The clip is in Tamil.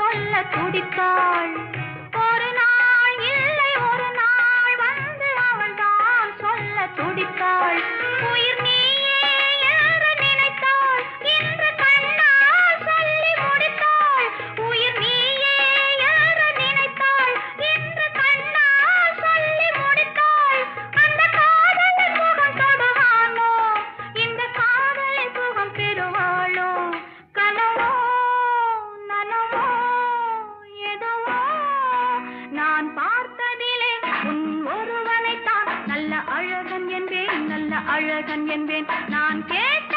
சொல்ல துடித்தாள். ஒரு நாள் இல்லை ஒரு நாள் வந்து அவள் தான் சொல்ல துடித்தாள். உயிர் நீயே என்று நினைத்தாள், இன்று கண்ணால் சொல்லி முடித்தாள். உயிர் நீயே என்று நினைத்தாள், இன்று கண்ணால் சொல்லி முடித்தாள். அந்த காதலின் முகம் தொடுவானோ, இந்த காதலின் சுகம் பெறுவாளோ? கனவோ நனவோ எதுவோ நான் பார்த்ததிலே உன் ஒருவனைத்தான் நல்ல அழகன் என்பேன், நல்ல அழகன் என்பேன். நான் கேட்ட